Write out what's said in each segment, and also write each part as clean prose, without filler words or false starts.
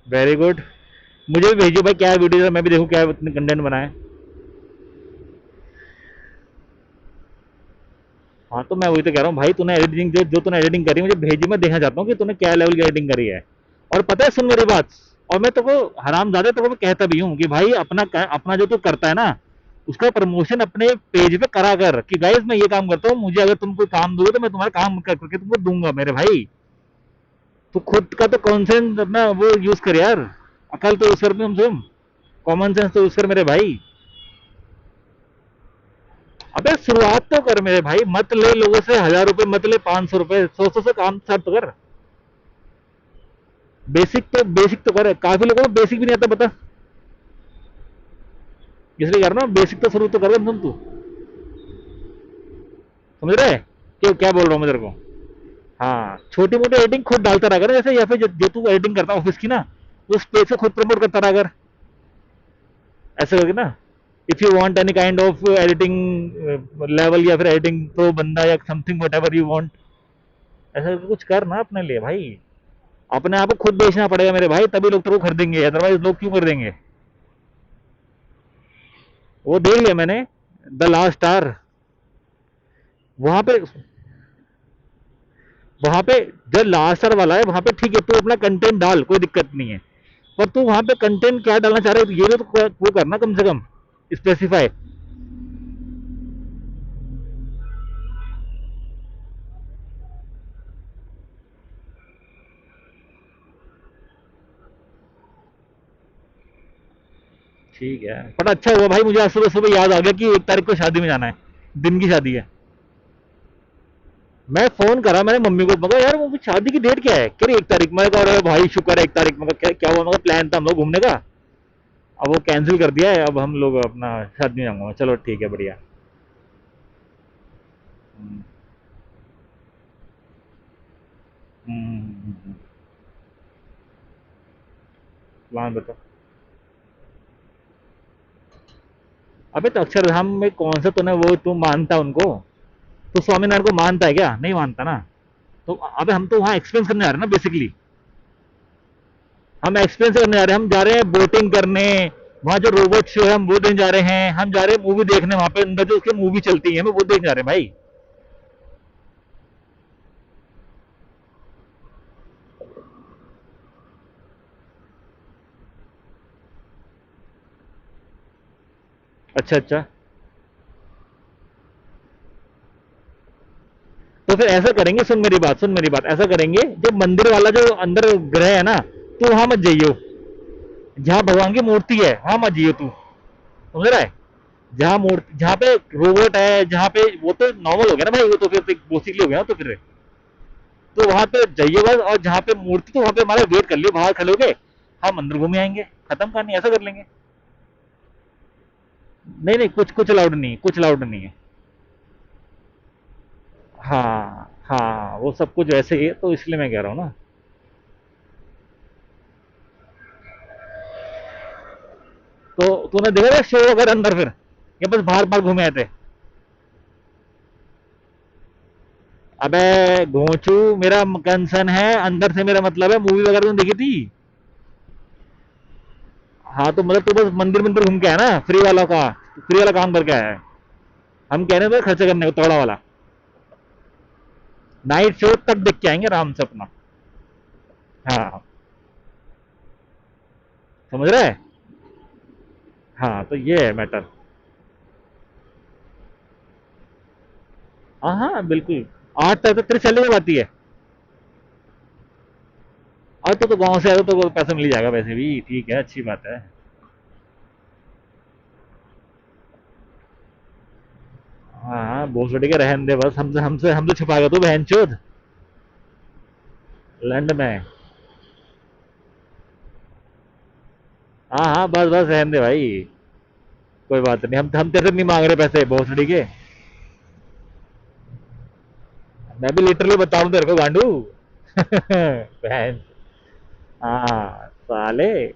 Very good. मुझे भी भेजियो भाई, क्या वीडियो है, मैं भी देखूँ क्या कंटेंट बनाए। हाँ तो मैं वही तो कह रहा हूँ भाई, तूने एडिटिंग जो जो तूने एडिटिंग करी मुझे भेजी, मैं देखना चाहता हूँ कि तूने क्या लेवल की एडिटिंग करी है। और पता है, सुन मेरी बात, और मैं तो वो हराम ज्यादा तो वो कहता भी हूँ कि भाई अपना जो तू करता है ना, उसका प्रमोशन अपने पेज पे करा कर कि गाइस मैं ये काम करता हूँ, मुझे अगर तुम कोई काम दोगे तो मैं तुम्हारा काम करके तुमको दूंगा मेरे भाई। तो खुद का तो कॉन्सेंस अपना वो यूज कर यार। अकल तो यूज कर, तुम कॉमन सेंस तो यूज कर मेरे भाई। अबे शुरुआत तो कर मेरे भाई, मत ले लोगों से 1,000 रुपए, मत ले 500 रुपए, 100 से काम स्टार्ट तो कर। बेसिक तो कर, काफी लोगों को बेसिक भी नहीं आता पता। इसलिए कर ना, बेसिक तो शुरू तो कर तुम तू। समझ रहे क्यों क्या बोल रहा हूँ मैं तेरे को। हाँ, छोटी मोटी एडिटिंग खुद डालता रहा कर जैसे, या फिर जो तू एडिटिंग करता है ऑफिस की ना, उस पेज से खुद प्रमोट करता रहा कर। ऐसे करके ना, if you want any kind of editing level, या फिर एडिटिंग प्रो बंदा, या something what ever you want, ऐसा कुछ कर ना अपने लिए भाई। अपने आप को खुद बेचना पड़ेगा मेरे भाई, तभी लोग तेरे को खरीदेंगे, अदरवाइज लोग क्यों खरीदेंगे। वो देख लिया मैंने, द लास्ट स्टार। वहां पे वहां पे जो लास्ट स्टार वाला है वहां पे ठीक है, तू अपना कंटेंट डाल, कोई दिक्कत नहीं है। पर तू वहां पे कंटेंट क्या डालना चाह रहे है, ये तो वो करना कम से कम स्पेसिफाई। ठीक है, बट अच्छा हुआ भाई, मुझे आज सुबह सुबह याद आ गया कि 1 तारीख को शादी में जाना है, दिन की शादी है। मैं फोन करा मैंने मम्मी को, मगर यार वो शादी की डेट क्या है, कह रही 1 तारीख। मैं कह रहा भाई शुक्र है 1 तारीख, मगर क्या क्या हुआ, मगर प्लान था हम लोग घूमने का, अब वो कैंसिल कर दिया है, अब हम लोग अपना शादी में जाऊंगा। चलो ठीक है, बढ़िया। हम्म, हम्म। प्लान बता। अबे तो अक्षरधाम में कौन सा तूने वो तू मानता उनको, तो स्वामीनारायण को मानता है क्या, नहीं मानता ना। तो अबे हम तो वहाँ एक्सपीरियंस करने जा रहे हैं ना बेसिकली। हम एक्सपीरियंस करने जा रहे हैं, हम जा रहे हैं बोटिंग करने, वहाँ जो रोबोट शो है हम वो देखने जा रहे हैं, हम जा रहे हैं मूवी देखने, वहाँ पे अंदर जो उसकी मूवी चलती है हमें वो देखने जा रहे हैं भाई। अच्छा अच्छा। तो फिर ऐसा करेंगे, सुन मेरी बात, सुन मेरी बात, ऐसा करेंगे, जो मंदिर वाला जो अंदर ग्रह है ना, तो वहां मत जाइयो। जहाँ भगवान की मूर्ति है वहां मत जाइयो तू, समझ रहा है। जहाँ मूर्ति, जहाँ पे रोबोट है, जहाँ पे वो तो नॉर्मल हो गया ना भाई, वो तो फिर बेसिकली हो गया ना, तो फिर तो वहां पे जाइए बस, और जहाँ पे मूर्ति तो वहां पे हमारा वेट कर लियो, बाहर खड़े होगे, हम अंदर घूमे आएंगे, खत्म कहानी, ऐसा कर लेंगे। नहीं नहीं, कुछ कुछ अलाउड नहीं, कुछ अलाउड नहीं है। हाँ हाँ, वो सब कुछ वैसे ही है, तो इसलिए मैं कह रहा हूँ ना। तो तूने देखा था शो वगैरह अंदर फिर, या बस बाहर बाहर घूमे आए थे। अबे घोंचू, मेरा कंसर्न है अंदर से, मेरा मतलब है मूवी वगैरह तुमने देखी थी। हाँ तो मतलब तू बस मंदिर मंदिर घूम के आया ना, फ्री वाला का, फ्री वाला काम करके आया है। हम कह रहे थे खर्चा करने को तोड़ा वाला, नाइट शो तक देख के आएंगे आराम से अपना। हाँ, समझ रहे हैं। हाँ तो ये है मैटर। हाँ हाँ बिल्कुल। 8 तक तो तेरी सैलरी आती है। और तो गांव से आया तो पैसा मिल ही जाएगा वैसे भी, ठीक है, अच्छी बात है। हाँ हाँ, भोसड़ी के रहन दे बस, हमसे छुपाएगा तू बहन चोद, लैंड में। हाँ हाँ, बस बस रहन दे भाई, कोई बात नहीं, हम तेरे से नहीं मांग रहे पैसे भोसड़ी के। मैं भी लिटरली बताऊं तेरे को गांडू। बहन। हाँ साले।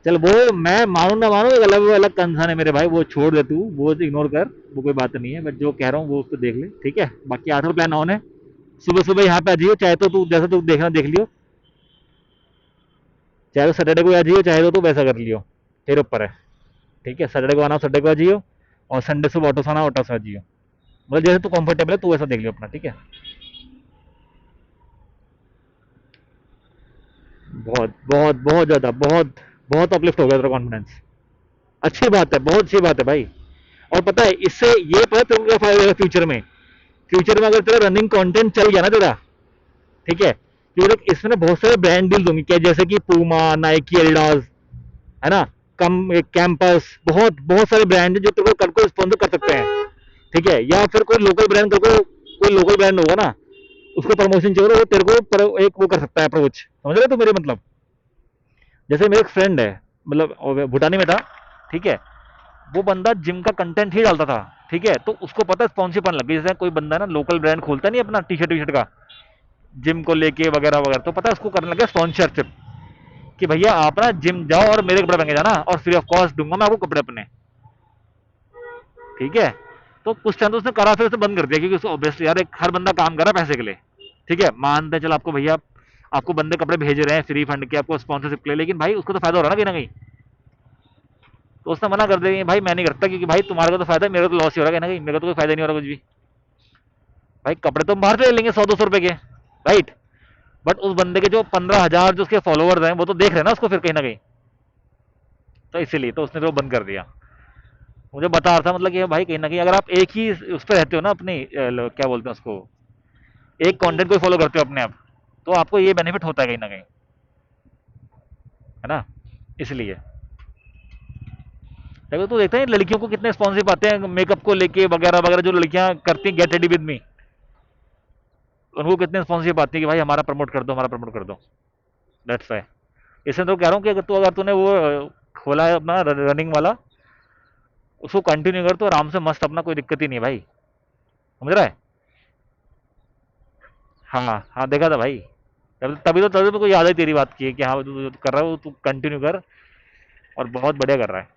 चल वो, मैं मानू ना मानू, एक अलग अलग कंसर्न है मेरे भाई, वो छोड़ दे तू, वो इग्नोर कर, वो कोई बात नहीं है, बट जो कह रहा हूँ वो उसको देख ले, ठीक है। बाकी आखिर प्लान ऑन है, सुबह सुबह यहाँ पे आ जाइयो, चाहे तो तू जैसा तू देखना देख लियो। चाहे तो सैटरडे को आ जाइयो, चाहे तो वैसा कर लियो, तेरे ऊपर है। ठीक है, सैटरडे को आना सैटरडे को आ जाइयो, और संडे सुबह ऑटो से आना ऑटो से आ जाइयो। मतलब जैसे तू कंफर्टेबल है तू वैसा देख लियो अपना, ठीक है। बहुत बहुत बहुत ज्यादा, बहुत बहुत अपलिफ्ट हो गया तेरा कॉन्फिडेंस। अच्छी बात है, बहुत अच्छी बात है भाई। और पता है इससे ये पता है तेरे को क्या फायदा होगा फ्यूचर में। फ्यूचर में अगर तेरा रनिंग कंटेंट चल गया ना तेरा, ठीक है, तो देख इसमें बहुत सारे ब्रांड डील्स होंगे क्या, जैसे कि पूमा, नाइकी, एडिडास, है ना, कम कैंपस, बहुत बहुत सारे ब्रांड हैं जो तेरे को कल को स्पॉन्सर कर सकते हैं। ठीक है, या फिर कोई लोकल ब्रांड, तेरे को कोई लोकल ब्रांड होगा ना, उसको प्रमोशन चाहिए, वो तेरे को एक वो कर सकता है अप्रोच, समझ रहे तो मेरे मतलब। जैसे मेरे एक फ्रेंड है, मतलब भूटानी में था, ठीक है, वो बंदा जिम का कंटेंट ही डालता था। ठीक है, तो उसको पता है स्पॉन्सरशिप आने लग गई, जैसे कोई बंदा ना लोकल ब्रांड खोलता नहीं अपना टी शर्ट का, जिम को लेके वगैरह वगैरह, तो पता है उसको करने लगा स्पॉन्सरशिप, कि भैया आप ना जिम जाओ और मेरे कपड़े पहन के जाना, और फ्री ऑफ कॉस्ट दूंगा मैं आपको कपड़े अपने। ठीक है, तो कुछ टाइम तो उसने करा, फिर उसने बंद कर दिया, क्योंकि उसको ऑब्वियसली यार एक हर बंदा काम कर रहा है पैसे के लिए। ठीक है, मानते हैं चलो आपको भैया, आपको बंदे कपड़े भेज रहे हैं फ्री फंड के, आपको स्पॉन्सरशिप के लिए, लेकिन भाई उसको तो फायदा हो रहा है ना कहीं ना कहीं। तो उसने मना कर दिया कि भाई मैं नहीं करता, क्योंकि भाई तुम्हारे को तो फायदा है, मेरे को तो लॉस ही हो रहा है कहीं ना कहीं, मेरे को तो कोई फायदा नहीं हो रहा कुछ भी। भाई कपड़े तो हम बाहर से ले लेंगे 100-200 रुपए के, राइट, बट उस बंदे के जो 15,000 जो उसके फॉलोअर्स हैं वो तो देख रहे हैं ना उसको फिर कहीं ना कहीं। तो इसीलिए तो उसने तो बंद कर दिया। मुझे बता रहा था मतलब कि भाई कहीं ना कहीं अगर आप एक ही उस पर रहते हो ना अपनी क्या बोलते हैं उसको, एक कंटेंट को फॉलो करते हो अपने आप, तो आपको ये बेनिफिट होता है कहीं ना कहीं, है ना, इसलिए। देखो तो देखते हैं लड़कियों को कितने स्पॉन्सरशिप आते हैं मेकअप को लेके वगैरह वगैरह, जो लड़कियां करती हैं गेट रेडी विद मी, उनको कितने स्पॉन्सरशिप आती है कि भाई हमारा प्रमोट कर दो, हमारा प्रमोट कर दो। दैट्स वाई, इसलिए तो कह रहा हूँ कि अगर तूने वो खोला है अपना रनिंग वाला, उसको कंटिन्यू कर तो आराम से मस्त अपना, कोई दिक्कत ही नहीं है भाई, समझ रहा है। हाँ हाँ, देखा था भाई, तभी तो मेरे को याद है तेरी बात की है कि हाँ तू कर रहा है वो, तू कंटिन्यू कर, और बहुत बढ़िया कर रहा है।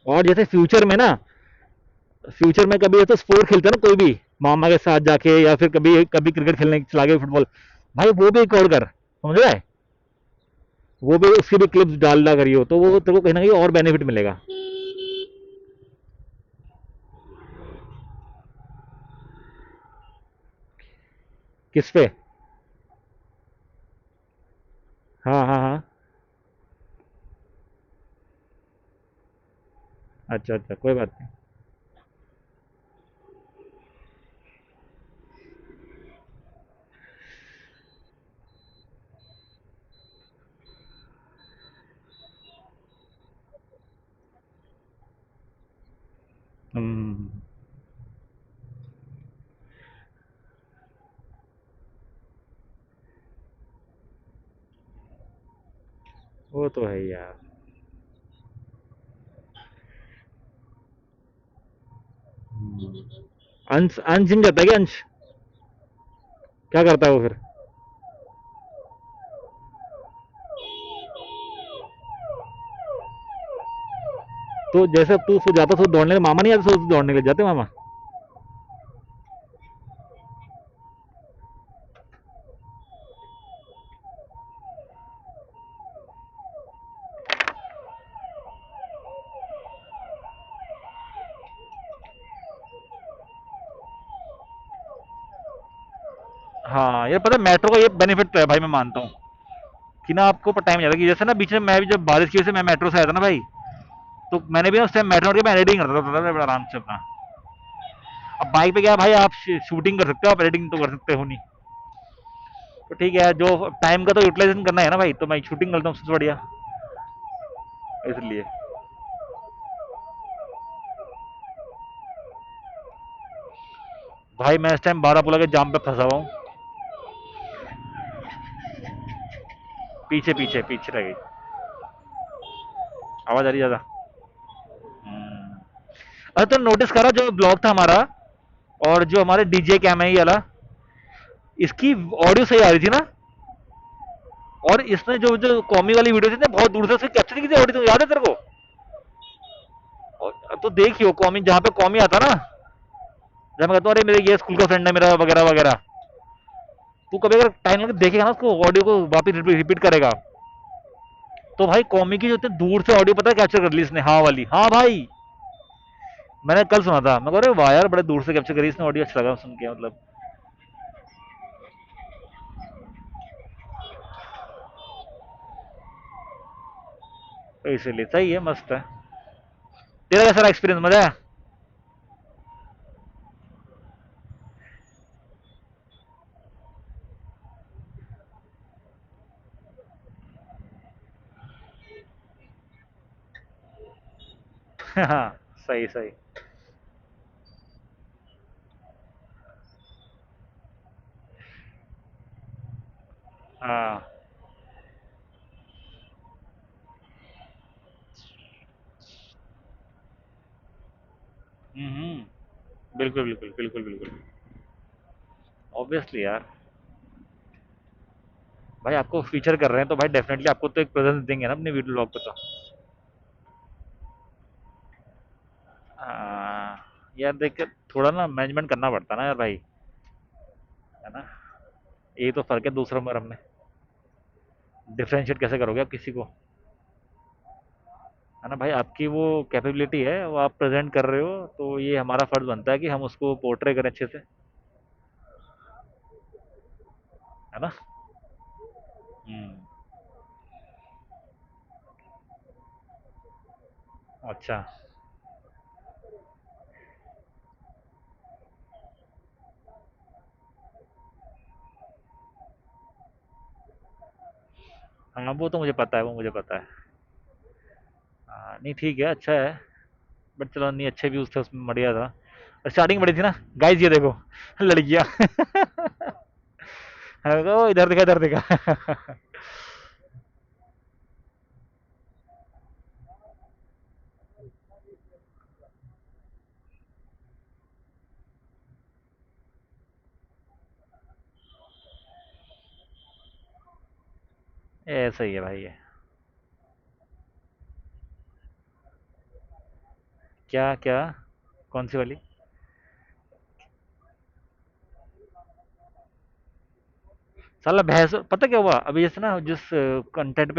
और जैसे फ्यूचर में ना, फ्यूचर में कभी ऐसा स्पोर्ट खेलते हैं ना कोई भी, मामा के साथ जाके, या फिर कभी कभी क्रिकेट खेलने चला गए, फुटबॉल, भाई वो भी रिकॉर्ड कर, समझ रहा है, वो भी उसकी भी क्लिप्स डालना करियो, तो वो तेरे को कहीं ना कहीं और बेनिफिट मिलेगा। किस पे? हाँ हाँ हाँ। अच्छा अच्छा, कोई बात नहीं। हम्म, वो तो है ही यार। अंश अंश जिम जाता है क्या अंश? क्या करता है वो फिर? तो जैसे तू सो जाता, सो दौड़ने के मामा नहीं आते, सो दौड़ने के जाते मामा? हाँ यार, पता है मेट्रो का ये बेनिफिट तो है भाई, मैं मानता हूँ कि ना आपको टाइम ज्यादा, कि जैसे ना बीच में मैं भी जब बारिश की वजह से मैं मेट्रो से आया था ना भाई, तो मैंने भी ना उस टाइम मेट्रो के मैं एडिटिंग करता था बड़ा आराम से अपना। अब बाइक पे क्या है भाई, आप शूटिंग कर सकते हो, आप एडिटिंग तो कर सकते हो नहीं। तो ठीक है, जो टाइम का तो यूटिलाइजेशन करना है ना भाई, तो मैं शूटिंग करता हूँ सबसे बढ़िया, इसलिए। भाई मैं इस टाइम बारापुला के जाम पे फंसा हुआ हूँ। पीछे पीछे पीछे रह गई, आवाज आ रही ज्यादा। अरे तो नोटिस करा जो ब्लॉग था हमारा, और जो हमारे डीजे कैम है ये वाला, इसकी ऑडियो सही आ रही थी ना, और इसने जो जो कॉमी वाली वीडियो थी ना, बहुत दूर से उसकी कैप्चर की थी ऑडियो, तो याद है तेरे को? तो देखियो कॉमी, जहाँ पे कॉमी आता ना, जब मैं कहता हूँ अरे मेरे ये स्कूल का फ्रेंड है मेरा वगैरह वगैरह, तू कभी अगर टाइम लगे देखेगा ना उसको ऑडियो को वापिस रिपीट करेगा, तो भाई कॉमिक की जो इतने दूर से ऑडियो पता है कैप्चर कर ली इसने, हाँ वाली, हाँ भाई। मैंने कल सुना था, मैं कह रहा वाह यार बड़े दूर से कैप्चर करी इसने ऑडियो, अच्छा लगा सुन के मतलब। तो इसीलिए सही है, मस्त है। तेरा कैसा रहा एक्सपीरियंस, मजा है? हाँ, सही सही। हाँ। बिल्कुल बिल्कुल बिल्कुल बिल्कुल। ऑब्वियसली यार। भाई आपको फीचर कर रहे हैं तो भाई डेफिनेटली आपको तो एक प्रेजेंस देंगे ना अपने वीडियो ब्लॉग पे तो। यार देख, थोड़ा ना मैनेजमेंट करना पड़ता है ना यार भाई, है ना। यही तो फर्क है दूसरों में और हमने। डिफरेंशिएट कैसे करोगे आप किसी को, है ना भाई। आपकी वो कैपेबिलिटी है, वो आप प्रेजेंट कर रहे हो, तो ये हमारा फर्ज बनता है कि हम उसको पोर्ट्रे करें अच्छे से, है ना। हम्म। अच्छा। हाँ वो तो मुझे पता है, वो मुझे पता है। हाँ नहीं ठीक है, अच्छा है। बट चलो, नहीं अच्छे व्यूज थे उसमें, बढ़िया था। और स्टार्टिंग बड़ी थी ना, गाइस ये देखो लड़कियां ओ इधर देखा इधर देखा ऐसा ही है भाई ये। क्या क्या, कौन सी वाली? साला भैंस, पता क्या हुआ अभी, जैसे ना जिस कंटेंट पे